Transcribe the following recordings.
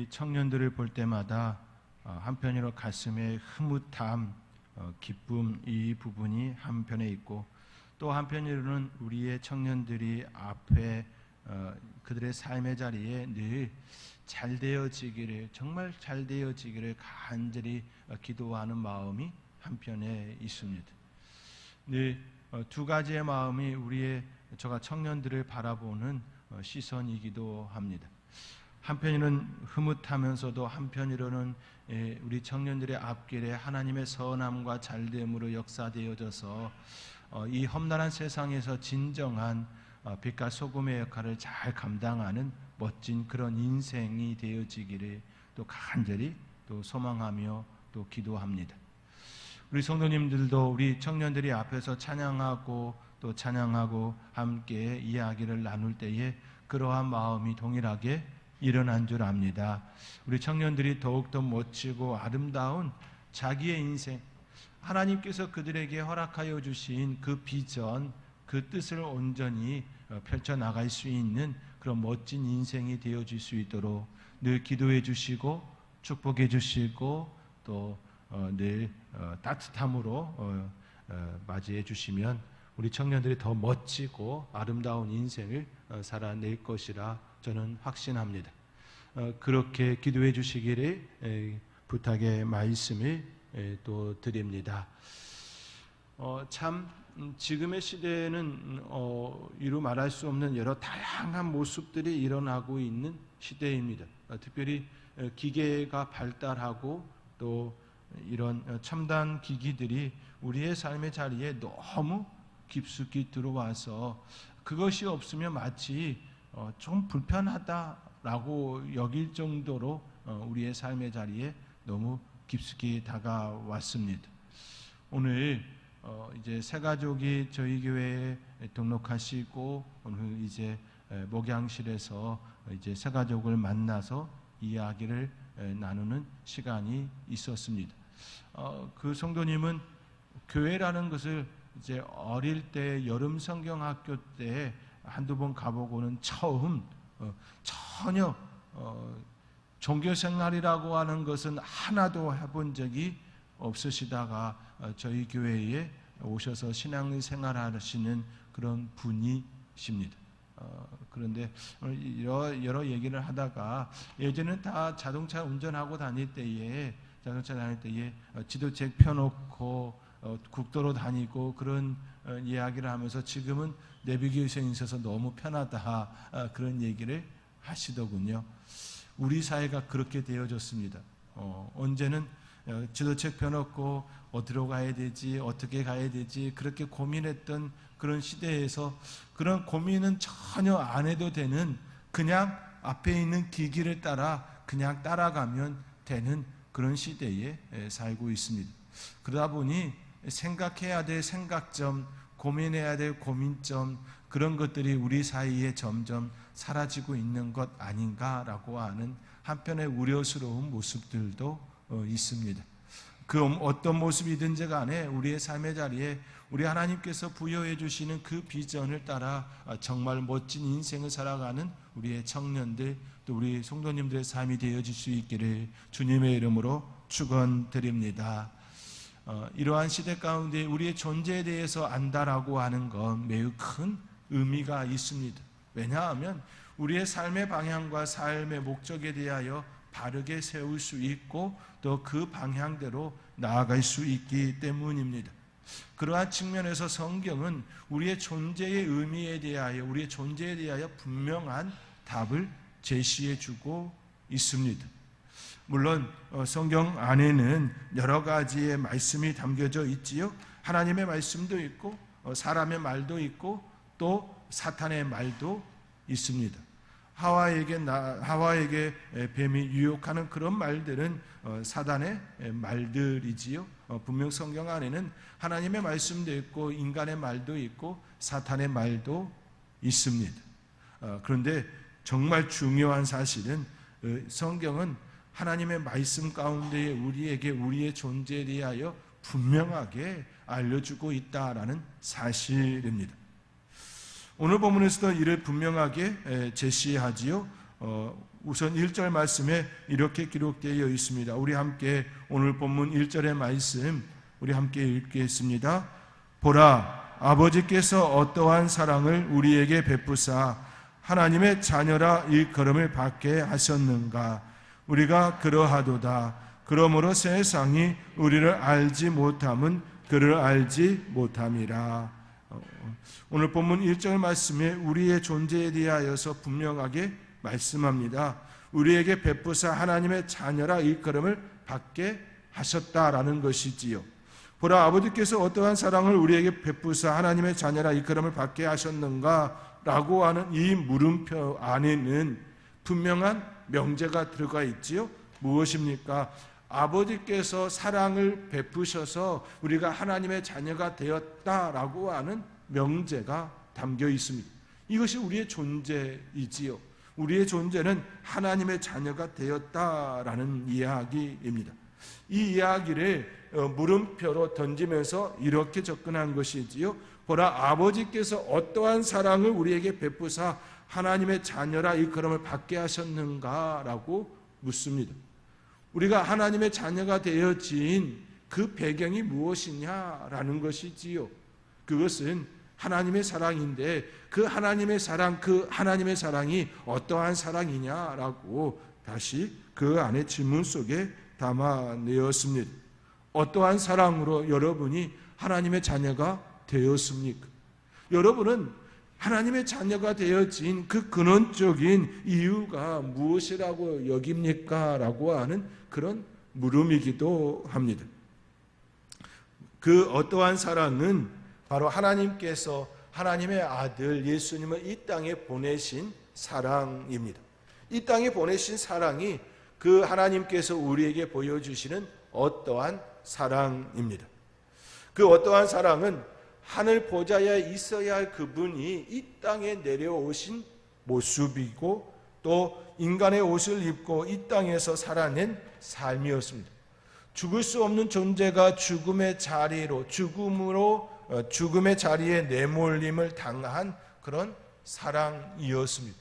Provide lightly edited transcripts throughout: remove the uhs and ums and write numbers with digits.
우리 청년들을 볼 때마다 한편으로 가슴에 흐뭇함, 기쁨 이 부분이 한편에 있고, 또 한편으로는 우리의 청년들이 앞에 그들의 삶의 자리에 늘 잘 되어지기를, 정말 잘 되어지기를 간절히 기도하는 마음이 한편에 있습니다. 늘 두 가지의 마음이 우리의 저가 청년들을 바라보는 시선이기도 합니다. 한편으로는 흐뭇하면서도 한편으로는 우리 청년들의 앞길에 하나님의 선함과 잘됨으로 역사되어져서 이 험난한 세상에서 진정한 빛과 소금의 역할을 잘 감당하는 멋진 그런 인생이 되어지기를 또 간절히 또 소망하며 또 기도합니다. 우리 성도님들도 우리 청년들이 앞에서 찬양하고 또 찬양하고 함께 이야기를 나눌 때에 그러한 마음이 동일하게 일어난 줄 압니다. 우리 청년들이 더욱더 멋지고 아름다운 자기의 인생, 하나님께서 그들에게 허락하여 주신 그 비전, 그 뜻을 온전히 펼쳐나갈 수 있는 그런 멋진 인생이 되어질 수 있도록 늘 기도해 주시고 축복해 주시고 또 늘 따뜻함으로 맞이해 주시면 우리 청년들이 더 멋지고 아름다운 인생을 살아낼 것이라 저는 확신합니다. 그렇게 기도해 주시기를 부탁의 말씀을 또 드립니다. 참 지금의 시대에는 이루 말할 수 없는 여러 다양한 모습들이 일어나고 있는 시대입니다. 특별히 기계가 발달하고 또 이런 첨단 기기들이 우리의 삶의 자리에 너무 깊숙이 들어와서 그것이 없으면 마치 좀 불편하다라고 여길 정도로 우리의 삶의 자리에 너무 깊숙이 다가왔습니다. 오늘 이제 새 가족이 저희 교회에 등록하시고 오늘 이제 목양실에서 이제 새 가족을 만나서 이야기를 나누는 시간이 있었습니다. 그 성도님은 교회라는 것을 이제 어릴 때 여름 성경학교 때 한두 번 가보고는 처음 전혀 종교 생활이라고 하는 것은 하나도 해본 적이 없으시다가 저희 교회에 오셔서 신앙생활하시는 그런 분이십니다. 그런데 여러 얘기를 하다가 예전에는 다 자동차 운전하고 다닐 때에 지도책 펴놓고 국도로 다니고 그런 이야기를 하면서 지금은 내비게이션이 있어서 너무 편하다 그런 얘기를 하시더군요. 우리 사회가 그렇게 되어졌습니다. 언제는 지도책 펴놓고 어디로 가야 되지, 어떻게 가야 되지 그렇게 고민했던 그런 시대에서 그런 고민은 전혀 안 해도 되는, 그냥 앞에 있는 기기를 따라 그냥 따라가면 되는 그런 시대에 살고 있습니다. 그러다 보니 생각해야 될 생각점, 고민해야 될 고민점, 그런 것들이 우리 사이에 점점 사라지고 있는 것 아닌가라고 하는 한편의 우려스러운 모습들도 있습니다. 그 어떤 모습이든지 간에 우리의 삶의 자리에 우리 하나님께서 부여해 주시는 그 비전을 따라 정말 멋진 인생을 살아가는 우리의 청년들, 또 우리 성도님들의 삶이 되어질 수 있기를 주님의 이름으로 축원드립니다. 이러한 시대 가운데 우리의 존재에 대해서 안다라고 하는 건 매우 큰 의미가 있습니다. 왜냐하면 우리의 삶의 방향과 삶의 목적에 대하여 바르게 세울 수 있고 또 그 방향대로 나아갈 수 있기 때문입니다. 그러한 측면에서 성경은 우리의 존재의 의미에 대하여, 우리의 존재에 대하여 분명한 답을 제시해 주고 있습니다. 물론 성경 안에는 여러 가지의 말씀이 담겨져 있지요. 하나님의 말씀도 있고 사람의 말도 있고 또 사탄의 말도 있습니다. 하와에게 뱀이 유혹하는 그런 말들은 사단의 말들이지요. 분명 성경 안에는 하나님의 말씀도 있고 인간의 말도 있고 사탄의 말도 있습니다. 그런데 정말 중요한 사실은 성경은 하나님의 말씀 가운데 우리에게 우리의 존재에 대하여 분명하게 알려주고 있다라는 사실입니다. 오늘 본문에서도 이를 분명하게 제시하지요. 우선 1절 말씀에 이렇게 기록되어 있습니다. 우리 함께 오늘 본문 1절의 말씀 우리 함께 읽겠습니다. 보라, 아버지께서 어떠한 사랑을 우리에게 베푸사 하나님의 자녀라 일컬음을 받게 하셨는가. 우리가 그러하도다. 그러므로 세상이 우리를 알지 못함은 그를 알지 못함이라. 오늘 본문 1절 말씀에 우리의 존재에 대하여서 분명하게 말씀합니다. 우리에게 베푸사 하나님의 자녀라 일컬음을 받게 하셨다라는 것이지요. 보라, 아버지께서 어떠한 사랑을 우리에게 베푸사 하나님의 자녀라 일컬음을 받게 하셨는가 라고 하는 이 물음표 안에는 분명한 명제가 들어가 있지요. 무엇입니까? 아버지께서 사랑을 베푸셔서 우리가 하나님의 자녀가 되었다라고 하는 명제가 담겨 있습니다. 이것이 우리의 존재이지요. 우리의 존재는 하나님의 자녀가 되었다라는 이야기입니다. 이 이야기를 물음표로 던지면서 이렇게 접근한 것이지요. 보라, 아버지께서 어떠한 사랑을 우리에게 베푸사 하나님의 자녀라 일컬음을 받게 하셨는가라고 묻습니다. 우리가 하나님의 자녀가 되어진 그 배경이 무엇이냐라는 것이지요. 그것은 하나님의 사랑인데 그 하나님의 사랑이 어떠한 사랑이냐라고 다시 그 안에 질문 속에 담아내었습니다. 어떠한 사랑으로 여러분이 하나님의 자녀가 되었습니까? 여러분은 하나님의 자녀가 되어진 그 근원적인 이유가 무엇이라고 여깁니까? 라고 하는 그런 물음이기도 합니다. 그 어떠한 사랑은 바로 하나님께서 하나님의 아들 예수님을 이 땅에 보내신 사랑입니다. 이 땅에 보내신 사랑이 그 하나님께서 우리에게 보여주시는 어떠한 사랑입니다. 그 어떠한 사랑은 하늘 보좌에 있어야 할 그분이 이 땅에 내려오신 모습이고 또 인간의 옷을 입고 이 땅에서 살아낸 삶이었습니다. 죽을 수 없는 존재가 죽음의 자리에 내몰림을 당한 그런 사랑이었습니다.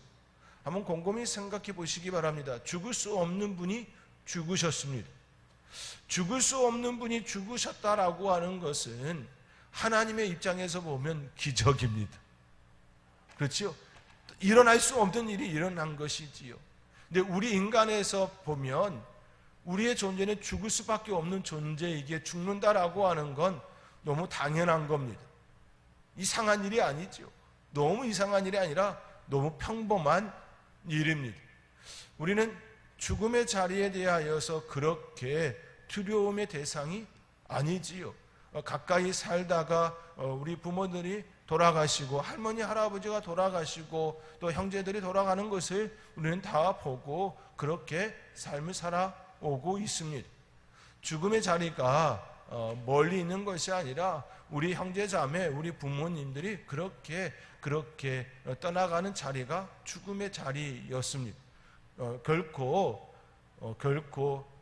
한번 곰곰이 생각해 보시기 바랍니다. 죽을 수 없는 분이 죽으셨습니다. 죽을 수 없는 분이 죽으셨다라고 하는 것은 하나님의 입장에서 보면 기적입니다. 그렇죠? 일어날 수 없는 일이 일어난 것이지요. 근데 우리 인간에서 보면 우리의 존재는 죽을 수밖에 없는 존재이기에 죽는다라고 하는 건 너무 당연한 겁니다. 이상한 일이 아니죠. 너무 이상한 일이 아니라 너무 평범한 일입니다. 우리는 죽음의 자리에 대하여서 그렇게 두려움의 대상이 아니지요. 가까이 살다가 우리 부모들이 돌아가시고 할머니 할아버지가 돌아가시고 또 형제들이 돌아가는 것을 우리는 다 보고 그렇게 삶을 살아오고 있습니다. 죽음의 자리가 멀리 있는 것이 아니라 우리 형제자매 우리 부모님들이 그렇게 떠나가는 자리가 죽음의 자리였습니다. 결코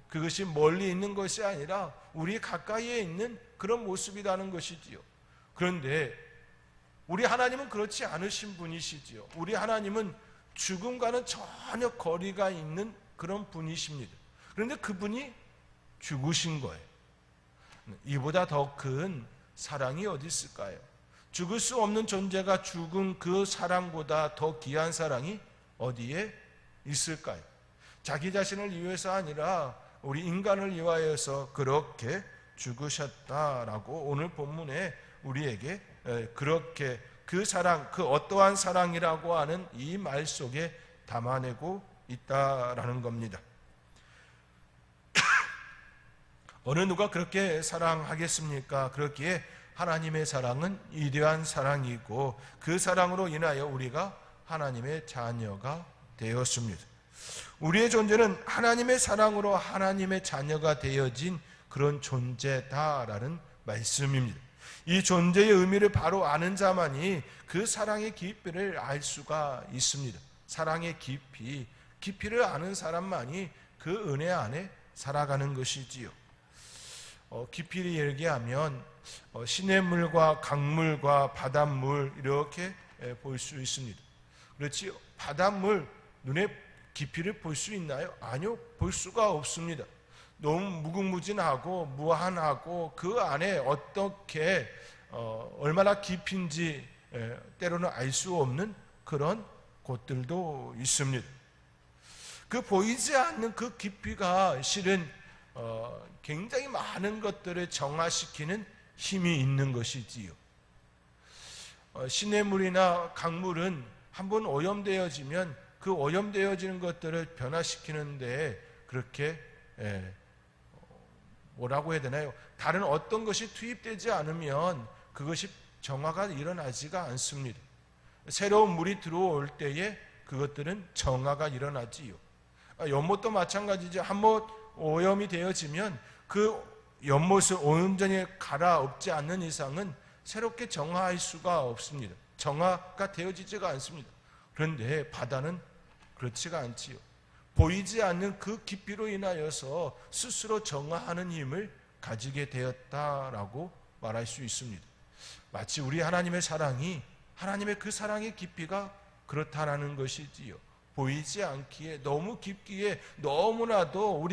그것이 멀리 있는 것이 아니라 우리 가까이에 있는 그런 모습이라는 것이지요. 그런데 우리 하나님은 그렇지 않으신 분이시지요. 우리 하나님은 죽음과는 전혀 거리가 있는 그런 분이십니다. 그런데 그분이 죽으신 거예요. 이보다 더 큰 사랑이 어디 있을까요? 죽을 수 없는 존재가 죽은 그 사랑보다 더 귀한 사랑이 어디에 있을까요? 자기 자신을 위해서 아니라 우리 인간을 위하여서 그렇게 죽으셨다라고 오늘 본문에 우리에게 그렇게 그 사랑, 그 어떠한 사랑이라고 하는 이 말 속에 담아내고 있다라는 겁니다. 어느 누가 그렇게 사랑하겠습니까? 그렇기에 하나님의 사랑은 위대한 사랑이고 그 사랑으로 인하여 우리가 하나님의 자녀가 되었습니다. 우리의 존재는 하나님의 사랑으로 하나님의 자녀가 되어진 그런 존재다라는 말씀입니다. 이 존재의 의미를 바로 아는 자만이 그 사랑의 깊이를 알 수가 있습니다. 사랑의 깊이를 아는 사람만이 그 은혜 안에 살아가는 것이지요. 깊이를 얘기하면 시냇물과 강물과 바닷물 이렇게 볼 수 있습니다. 그렇지요. 바닷물 눈에 깊이를 볼 수 있나요? 아니요, 볼 수가 없습니다. 너무 무궁무진하고 무한하고 그 안에 어떻게 얼마나 깊인지 때로는 알 수 없는 그런 곳들도 있습니다. 그 보이지 않는 그 깊이가 실은 굉장히 많은 것들을 정화시키는 힘이 있는 것이지요. 시냇물이나 강물은 한번 오염되어지면 그 오염되어지는 것들을 변화시키는데 그렇게 뭐라고 해야 되나요? 다른 어떤 것이 투입되지 않으면 그것이 정화가 일어나지가 않습니다. 새로운 물이 들어올 때에 그것들은 정화가 일어나지요. 연못도 마찬가지죠. 한번 오염이 되어지면 그 연못을 온전히 갈아엎지 않는 이상은 새롭게 정화할 수가 없습니다. 정화가 되어지지가 않습니다. 그런데 바다는 그렇지가 않지요. 보이지 않는 그 깊이로 인하여서 스스로 정화하는 힘을 가지게 되었다라고 말할 수 있습니다. 마치 우리 하나님의 사랑이, 하나님의 그 사랑의 깊이가 그렇다라는 것이지요. 보이지 않기에, 너무 깊기에, 너무나도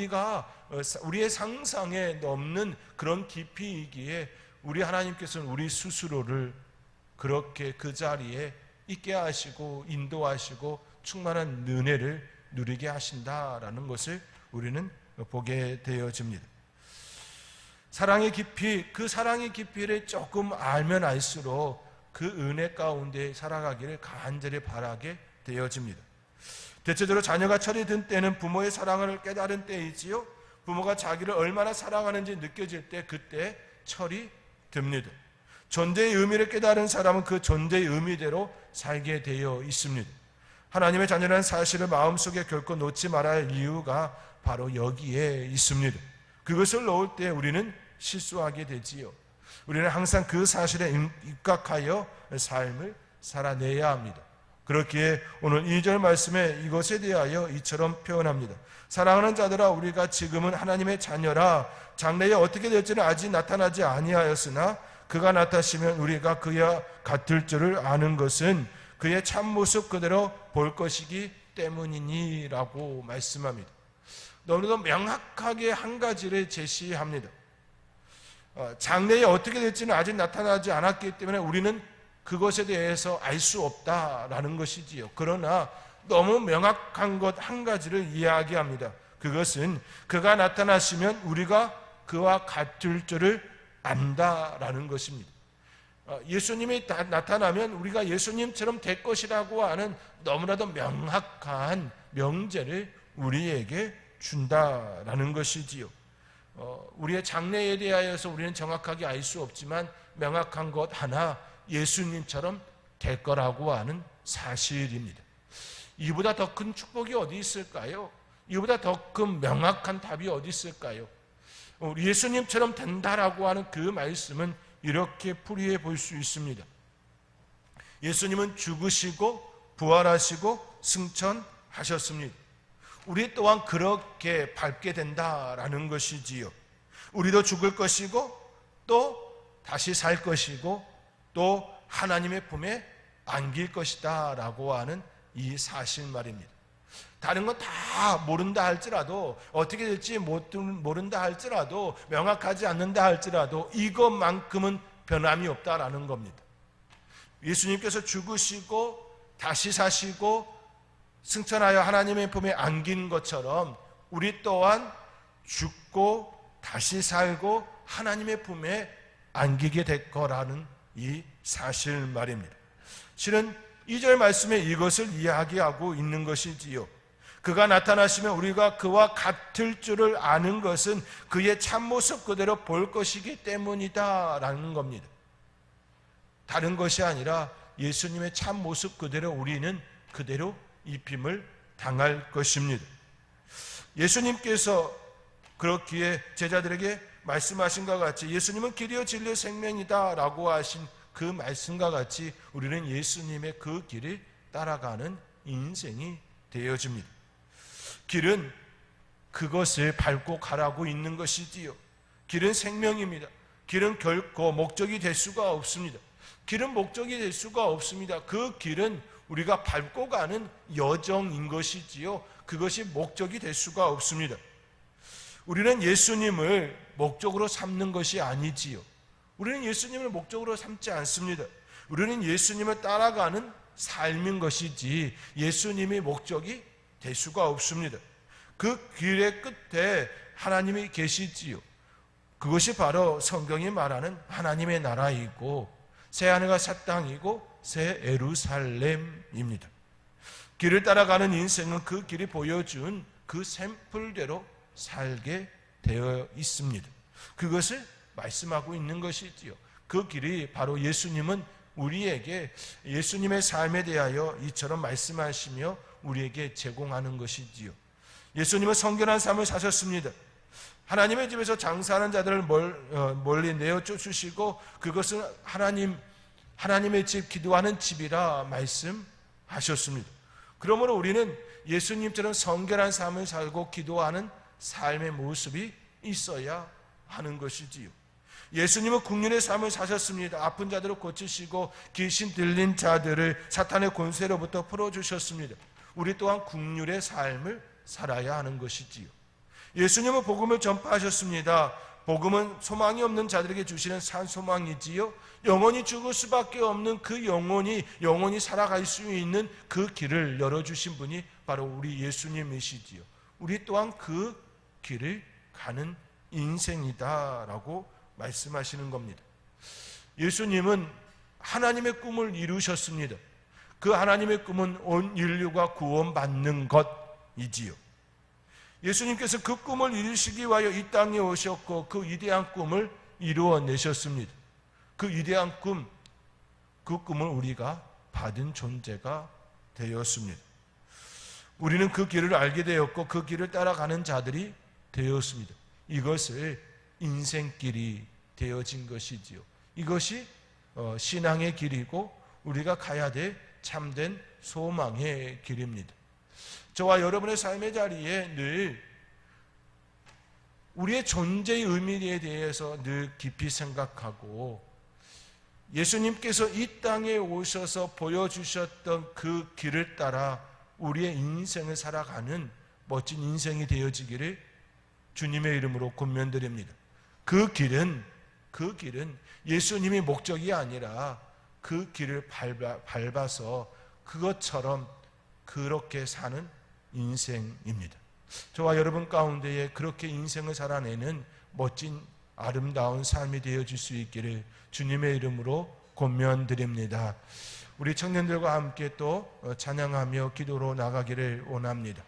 우리의 상상에 넘는 그런 깊이이기에 우리 하나님께서는 우리 스스로를 그렇게 그 자리에 있게 하시고 인도하시고 충만한 은혜를 누리게 하신다라는 것을 우리는 보게 되어집니다. 사랑의 깊이, 그 사랑의 깊이를 조금 알면 알수록 그 은혜 가운데 살아가기를 간절히 바라게 되어집니다. 대체적으로 자녀가 철이 든 때는 부모의 사랑을 깨달은 때이지요. 부모가 자기를 얼마나 사랑하는지 느껴질 때, 그때 철이 듭니다. 존재의 의미를 깨달은 사람은 그 존재의 의미대로 살게 되어 있습니다. 하나님의 자녀라는 사실을 마음속에 결코 놓지 말아야 할 이유가 바로 여기에 있습니다. 그것을 놓을 때 우리는 실수하게 되지요. 우리는 항상 그 사실에 입각하여 삶을 살아내야 합니다. 그렇기에 오늘 2절 말씀에 이것에 대하여 이처럼 표현합니다. 사랑하는 자들아, 우리가 지금은 하나님의 자녀라. 장래에 어떻게 될지는 아직 나타나지 아니하였으나 그가 나타나시면 우리가 그와 같을 줄을 아는 것은 그의 참모습 그대로 볼 것이기 때문이니 라고 말씀합니다. 너무나도 명확하게 한 가지를 제시합니다. 장래에 어떻게 될지는 아직 나타나지 않았기 때문에 우리는 그것에 대해서 알 수 없다라는 것이지요. 그러나 너무 명확한 것 한 가지를 이야기합니다. 그것은 그가 나타나시면 우리가 그와 같을 줄을 안다라는 것입니다. 예수님이 나타나면 우리가 예수님처럼 될 것이라고 하는 너무나도 명확한 명제를 우리에게 준다라는 것이지요. 우리의 장래에 대하여서 우리는 정확하게 알 수 없지만 명확한 것 하나, 예수님처럼 될 거라고 하는 사실입니다. 이보다 더 큰 축복이 어디 있을까요? 이보다 더 큰 명확한 답이 어디 있을까요? 예수님처럼 된다라고 하는 그 말씀은 이렇게 풀이해 볼 수 있습니다. 예수님은 죽으시고 부활하시고 승천하셨습니다. 우리 또한 그렇게 밟게 된다라는 것이지요. 우리도 죽을 것이고 또 다시 살 것이고 또 하나님의 품에 안길 것이다 라고 하는 이 사실 말입니다. 다른 건 다 모른다 할지라도, 어떻게 될지 모른다 할지라도, 명확하지 않는다 할지라도 이것만큼은 변함이 없다라는 겁니다. 예수님께서 죽으시고 다시 사시고 승천하여 하나님의 품에 안긴 것처럼 우리 또한 죽고 다시 살고 하나님의 품에 안기게 될 거라는 이 사실 말입니다. 실은 2절 말씀에 이것을 이야기하고 있는 것이지요. 그가 나타나시면 우리가 그와 같을 줄을 아는 것은 그의 참모습 그대로 볼 것이기 때문이다 라는 겁니다. 다른 것이 아니라 예수님의 참모습 그대로 우리는 그대로 입힘을 당할 것입니다. 예수님께서 그렇기에 제자들에게 말씀하신 것 같이, 예수님은 길이요 진리요 생명이다 라고 하신 그 말씀과 같이 우리는 예수님의 그 길을 따라가는 인생이 되어집니다. 길은 그것을 밟고 가라고 있는 것이지요. 길은 생명입니다. 길은 결코 목적이 될 수가 없습니다. 길은 목적이 될 수가 없습니다. 그 길은 우리가 밟고 가는 여정인 것이지요. 그것이 목적이 될 수가 없습니다. 우리는 예수님을 목적으로 삼는 것이 아니지요. 우리는 예수님을 목적으로 삼지 않습니다. 우리는 예수님을 따라가는 삶인 것이지 예수님이 목적이 될 수가 없습니다. 그 길의 끝에 하나님이 계시지요. 그것이 바로 성경이 말하는 하나님의 나라이고 새하늘과 새 땅이고 새 예루살렘입니다. 길을 따라가는 인생은 그 길이 보여준 그 샘플대로 살게 되어 있습니다. 그것을 말씀하고 있는 것이지요. 그 길이 바로 예수님은 우리에게 예수님의 삶에 대하여 이처럼 말씀하시며 우리에게 제공하는 것이지요. 예수님은 성결한 삶을 사셨습니다. 하나님의 집에서 장사하는 자들을 멀리 내어 쫓으시고 그것은 하나님의 집, 기도하는 집이라 말씀하셨습니다. 그러므로 우리는 예수님처럼 성결한 삶을 살고 기도하는 삶의 모습이 있어야 하는 것이지요. 예수님은 국률의 삶을 사셨습니다. 아픈 자들을 고치시고 귀신 들린 자들을 사탄의 권세로부터 풀어주셨습니다. 우리 또한 국률의 삶을 살아야 하는 것이지요. 예수님은 복음을 전파하셨습니다. 복음은 소망이 없는 자들에게 주시는 산 소망이지요. 영원히 죽을 수밖에 없는 그 영혼이 살아갈 수 있는 그 길을 열어주신 분이 바로 우리 예수님이시지요. 우리 또한 그 길을 가는 인생이다라고 말씀하시는 겁니다. 예수님은 하나님의 꿈을 이루셨습니다. 그 하나님의 꿈은 온 인류가 구원받는 것이지요. 예수님께서 그 꿈을 이루시기 위하여 이 땅에 오셨고 그 위대한 꿈을 이루어내셨습니다. 그 위대한 꿈, 그 꿈을 우리가 받은 존재가 되었습니다. 우리는 그 길을 알게 되었고 그 길을 따라가는 자들이 되었습니다. 이것을 인생길이 되어진 것이지요. 이것이 신앙의 길이고 우리가 가야 될 참된 소망의 길입니다. 저와 여러분의 삶의 자리에 늘 우리의 존재의 의미에 대해서 늘 깊이 생각하고 예수님께서 이 땅에 오셔서 보여주셨던 그 길을 따라 우리의 인생을 살아가는 멋진 인생이 되어지기를 주님의 이름으로 권면드립니다. 그 길은 예수님이 목적이 아니라 그 길을 밟아서 그것처럼 그렇게 사는 인생입니다. 저와 여러분 가운데에 그렇게 인생을 살아내는 멋진 아름다운 삶이 되어질 수 있기를 주님의 이름으로 권면드립니다. 우리 청년들과 함께 또 찬양하며 기도로 나가기를 원합니다.